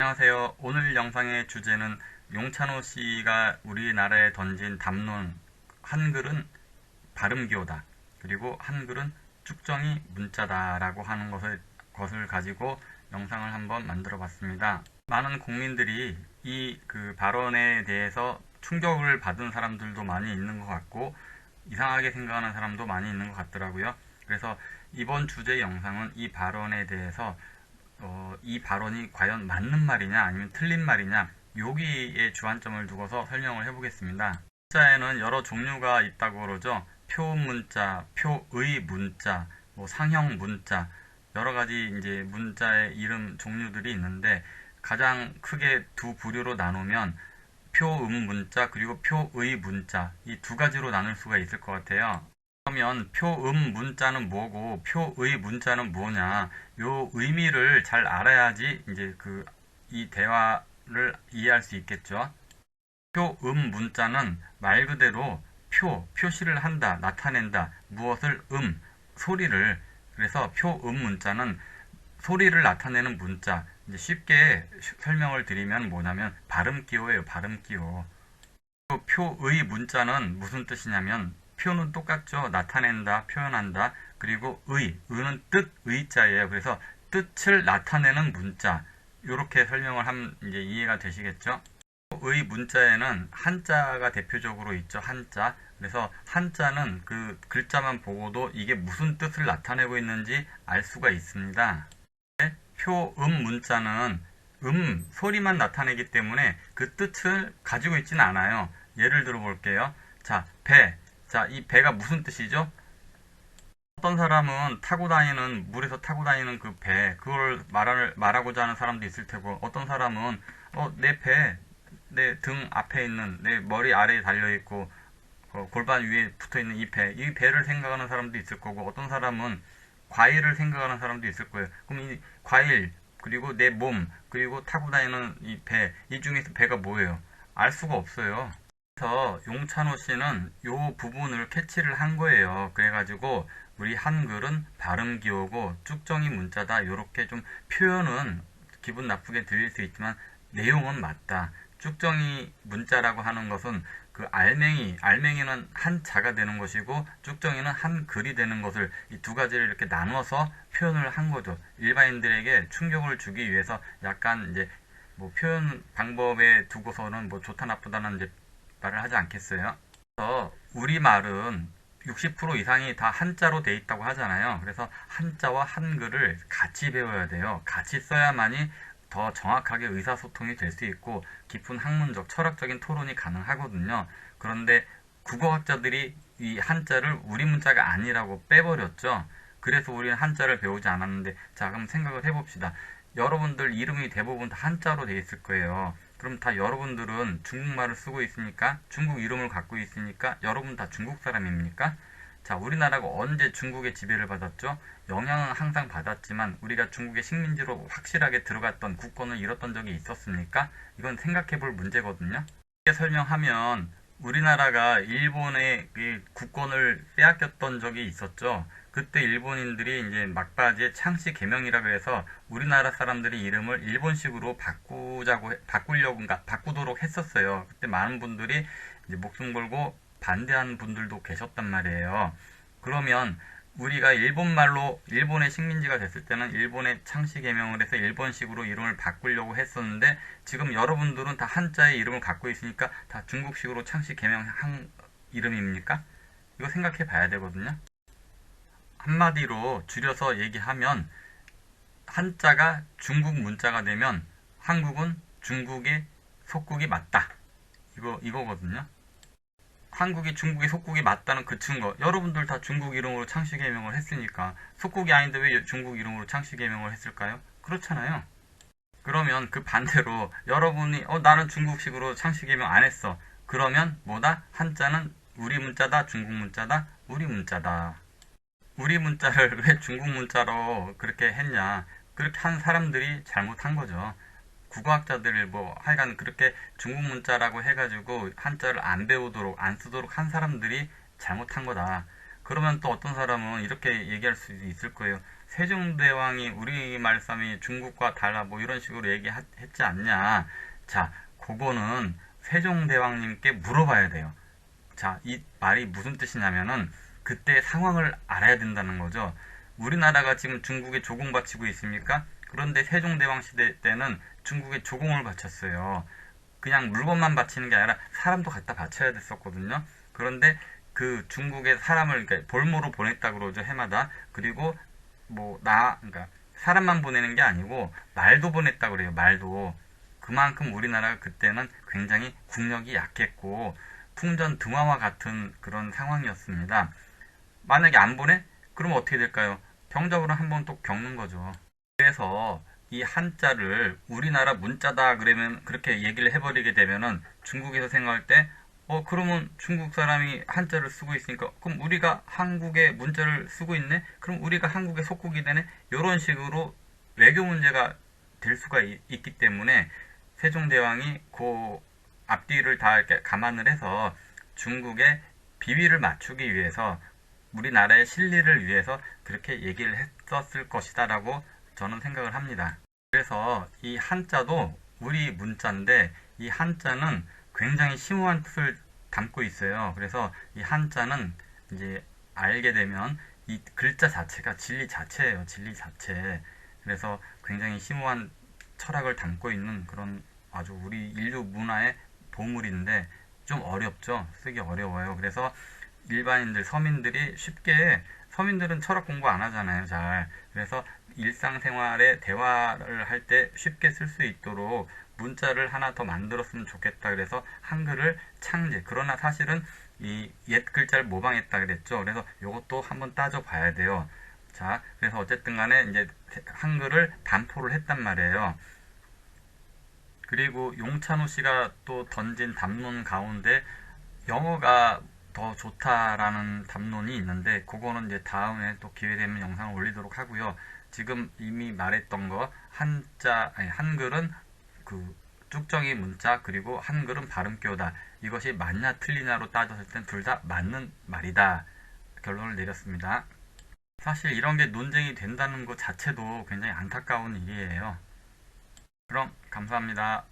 안녕하세요. 오늘 영상의 주제는 용찬호 씨가 우리나라에 던진 담론 한글은 발음기호다. 그리고 한글은 축정이 문자다 라고 하는 것을 가지고 영상을 한번 만들어 봤습니다. 많은 국민들이 이 발언에 대해서 충격을 받은 사람들도 많이 있는 것 같고 이상하게 생각하는 사람도 많이 있는 것 같더라고요. 그래서 이번 주제 영상은 이 발언에 대해서 이 발언이 과연 맞는 말이냐 아니면 틀린 말이냐 여기에 주안점을 두고서 설명을 해보겠습니다. 문자에는 여러 종류가 있다고 그러죠. 표문자, 표의 문자, 상형 문자 여러 가지 이제 문자의 이름 종류들이 있는데 가장 크게 두 부류로 나누면 표음 문자 그리고 표의 문자 이 두 가지로 나눌 수가 있을 것 같아요. 그러면 표음 문자는 뭐고 표의 문자는 뭐냐 요 의미를 잘 알아야지 이제 이 대화를 이해할 수 있겠죠. 표음 문자는 말 그대로 표시를 한다, 나타낸다, 무엇을 소리를. 그래서 표음 문자는 소리를 나타내는 문자. 이제 쉽게 설명을 드리면 뭐냐면 발음기호예요, 발음기호. 표의 문자는 무슨 뜻이냐면 표는 똑같죠. 나타낸다, 표현한다. 그리고 의는 뜻, 의자예요. 그래서 뜻을 나타내는 문자. 이렇게 설명을 하면 이제 이해가 되시겠죠? 의 문자에는 한자가 대표적으로 있죠. 한자. 그래서 한자는 그 글자만 보고도 이게 무슨 뜻을 나타내고 있는지 알 수가 있습니다. 표음 문자는 소리만 나타내기 때문에 그 뜻을 가지고 있지는 않아요. 예를 들어 볼게요. 자, 배. 자, 이 배가 무슨 뜻이죠? 어떤 사람은 물에서 타고 다니는 그 배, 그걸 말하고자 하는 사람도 있을 테고, 어떤 사람은, 내 배, 내 등 앞에 있는, 내 머리 아래에 달려있고, 골반 위에 붙어 있는 이 배를 생각하는 사람도 있을 거고, 어떤 사람은 과일을 생각하는 사람도 있을 거예요. 그럼 이 과일, 그리고 내 몸, 그리고 타고 다니는 이 배, 이 중에서 배가 뭐예요? 알 수가 없어요. 그래서 용찬호 씨는 이 부분을 캐치를 한 거예요. 그래가지고 우리 한글은 발음기호고 축정이 문자다. 이렇게 좀 표현은 기분 나쁘게 들릴 수 있지만 내용은 맞다. 축정이 문자라고 하는 것은 그 알맹이는 한자가 되는 것이고 축정이는 한글이 되는 것을 이 두 가지를 이렇게 나눠서 표현을 한 거죠. 일반인들에게 충격을 주기 위해서 약간 이제 표현 방법에 두고서는 좋다 나쁘다는 이제 말을 하지 않겠어요. 그래서 우리말은 60% 이상이 다 한자로 돼 있다고 하잖아요. 그래서 한자와 한글을 같이 배워야 돼요. 같이 써야만이 더 정확하게 의사소통이 될 수 있고 깊은 학문적, 철학적인 토론이 가능하거든요. 그런데 국어학자들이 이 한자를 우리 문자가 아니라고 빼버렸죠. 그래서 우리는 한자를 배우지 않았는데 자, 그럼 생각을 해봅시다. 여러분들 이름이 대부분 다 한자로 돼 있을 거예요. 그럼 다 여러분들은 중국말을 쓰고 있으니까 중국 이름을 갖고 있으니까 여러분 다 중국 사람입니까? 자, 우리나라가 언제 중국의 지배를 받았죠? 영향은 항상 받았지만 우리가 중국의 식민지로 확실하게 들어갔던 국권을 잃었던 적이 있었습니까? 이건 생각해 볼 문제거든요. 이렇게 설명하면 우리나라가 일본의 국권을 빼앗겼던 적이 있었죠. 그때 일본인들이 이제 막바지에 창씨 개명이라 그래서 우리나라 사람들이 이름을 일본식으로 바꾸도록 했었어요. 그때 많은 분들이 이제 목숨 걸고 반대한 분들도 계셨단 말이에요. 그러면 우리가 일본의 식민지가 됐을 때는 일본의 창씨 개명을 해서 일본식으로 이름을 바꾸려고 했었는데 지금 여러분들은 다 한자의 이름을 갖고 있으니까 다 중국식으로 창씨 개명한 이름입니까? 이거 생각해 봐야 되거든요. 한마디로 줄여서 얘기하면 한자가 중국 문자가 되면 한국은 중국의 속국이 맞다. 이거거든요. 한국이 중국의 속국이 맞다는 그 증거. 여러분들 다 중국 이름으로 창씨 개명을 했으니까 속국이 아닌데 왜 중국 이름으로 창씨 개명을 했을까요? 그렇잖아요. 그러면 그 반대로 여러분이 나는 중국식으로 창씨 개명 안 했어. 그러면 뭐다? 한자는 우리 문자다, 중국 문자다, 우리 문자다. 우리 문자를 왜 중국 문자로 그렇게 했냐. 그렇게 한 사람들이 잘못한 거죠. 국어학자들이 하여간 그렇게 중국 문자라고 해가지고 한자를 안 배우도록 안 쓰도록 한 사람들이 잘못한 거다. 그러면 또 어떤 사람은 이렇게 얘기할 수 있을 거예요. 세종대왕이 우리말 쌈이 중국과 달라 뭐 이런 식으로 얘기했지 않냐. 자, 그거는 세종대왕님께 물어봐야 돼요. 자, 이 말이 무슨 뜻이냐면은 그때 상황을 알아야 된다는 거죠. 우리나라가 지금 중국에 조공 바치고 있습니까? 그런데 세종대왕 시대 때는 중국에 조공을 바쳤어요. 그냥 물건만 바치는 게 아니라 사람도 갖다 바쳐야 됐었거든요. 그런데 그 중국에 사람을 그러니까 볼모로 보냈다 그러죠, 해마다. 그리고 그러니까 사람만 보내는 게 아니고 말도 보냈다 그래요, 말도. 그만큼 우리나라가 그때는 굉장히 국력이 약했고 풍전등화와 같은 그런 상황이었습니다. 만약에 안 보내? 그럼 어떻게 될까요? 병적으로 한번 또 겪는 거죠. 그래서 이 한자를 우리나라 문자다 그러면 그렇게 얘기를 해버리게 되면은 중국에서 생각할 때 그러면 중국 사람이 한자를 쓰고 있으니까 그럼 우리가 한국의 문자를 쓰고 있네? 그럼 우리가 한국의 속국이 되네? 이런 식으로 외교 문제가 될 수가 있기 때문에 세종대왕이 그 앞뒤를 다 이렇게 감안을 해서 중국의 비위를 맞추기 위해서 우리나라의 실리를 위해서 그렇게 얘기를 했었을 것이다라고 저는 생각을 합니다. 그래서 이 한자도 우리 문자인데 이 한자는 굉장히 심오한 뜻을 담고 있어요. 그래서 이 한자는 이제 알게 되면 이 글자 자체가 진리 자체예요. 진리 자체. 그래서 굉장히 심오한 철학을 담고 있는 그런 아주 우리 인류 문화의 보물인데 좀 어렵죠. 쓰기 어려워요. 그래서 일반인들, 서민들이 쉽게 서민들은 철학 공부 안 하잖아요. 잘. 그래서 일상생활에 대화를 할 때 쉽게 쓸 수 있도록 문자를 하나 더 만들었으면 좋겠다. 그래서 한글을 창제. 그러나 사실은 이 옛 글자를 모방했다 그랬죠. 그래서 이것도 한번 따져 봐야 돼요. 자, 그래서 어쨌든 간에 이제 한글을 반포를 했단 말이에요. 그리고 용찬호 씨가 또 던진 담론 가운데 영어가 더 좋다라는 담론이 있는데 그거는 이제 다음에 또 기회 되면 영상을 올리도록 하고요. 지금 이미 말했던 거 한글은 그 쭉정이 문자 그리고 한글은 발음교다. 이것이 맞냐 틀리냐로 따졌을 땐 둘 다 맞는 말이다. 결론을 내렸습니다. 사실 이런 게 논쟁이 된다는 것 자체도 굉장히 안타까운 일이에요. 그럼 감사합니다.